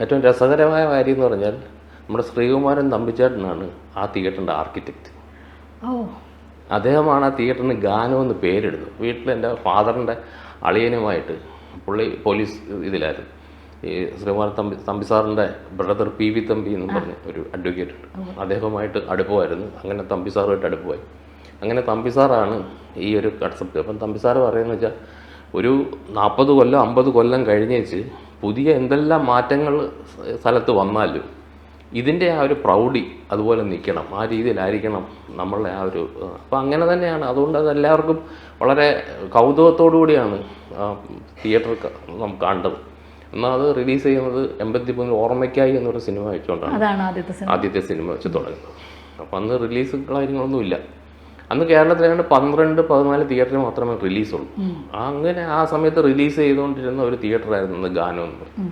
ഏറ്റവും രസകരമായ കാര്യം എന്ന് പറഞ്ഞാൽ നമ്മുടെ ശ്രീകുമാരൻ തമ്പിച്ചേട്ടനാണ് ആ തിയേറ്ററിൻ്റെ ആർക്കിടെക്റ്റ്. ഓ, അദ്ദേഹമാണ് ആ തിയേറ്ററിന് ഗാനം എന്ന് പേരെടുത്തത്. വീട്ടിൽ എൻ്റെ ഫാദറിൻ്റെ അളിയനുമായിട്ട് പുള്ളി പോലീസ് ഇതിലായിരുന്നു. ഈ ശ്രീകുമാരൻ തമ്പി സാറിൻ്റെ ബ്രദർ പി വി തമ്പി എന്നും പറഞ്ഞ ഒരു അഡ്വക്കേറ്റ് ഉണ്ട്. അദ്ദേഹവുമായിട്ട് അടുപ്പമായിരുന്നു. അങ്ങനെ തമ്പി സാറുമായിട്ട് അടുപ്പമായി. അങ്ങനെ തമ്പി സാറാണ് ഈ ഒരു കൺസെപ്റ്റ്. അപ്പം തമ്പി സാറ് പറയുന്നത് വെച്ചാൽ ഒരു 40 കൊല്ലം 50 കൊല്ലം കഴിഞ്ഞേച്ച് പുതിയ എന്തെല്ലാം മാറ്റങ്ങൾ സ്ഥലത്ത് വന്നാലും ഇതിൻ്റെ ആ ഒരു പ്രൗഢി അതുപോലെ നിൽക്കണം, ആ രീതിയിലായിരിക്കണം നമ്മളുടെ ആ ഒരു. അപ്പം അങ്ങനെ തന്നെയാണ്. അതുകൊണ്ട് അത് എല്ലാവർക്കും വളരെ കൗതുകത്തോടു കൂടിയാണ് തിയേറ്റർ നമുക്ക് കണ്ടത്. എന്നാൽ അത് റിലീസ് ചെയ്യുന്നത് 83 ഓർമ്മയ്ക്കായി എന്നൊരു സിനിമ വെച്ചുകൊണ്ടാണ് ആദ്യത്തെ സിനിമ വെച്ച് തുടങ്ങുന്നത്. അപ്പം അന്ന് റിലീസ് കാര്യങ്ങളൊന്നുമില്ല. അന്ന് കേരളത്തിലാണ്ട് 12-14 തിയേറ്ററിൽ മാത്രമേ റിലീസുള്ളൂ. അങ്ങനെ ആ സമയത്ത് റിലീസ് ചെയ്തുകൊണ്ടിരുന്ന ഒരു തിയേറ്ററായിരുന്നു ഗാനം എന്ന് പറയും.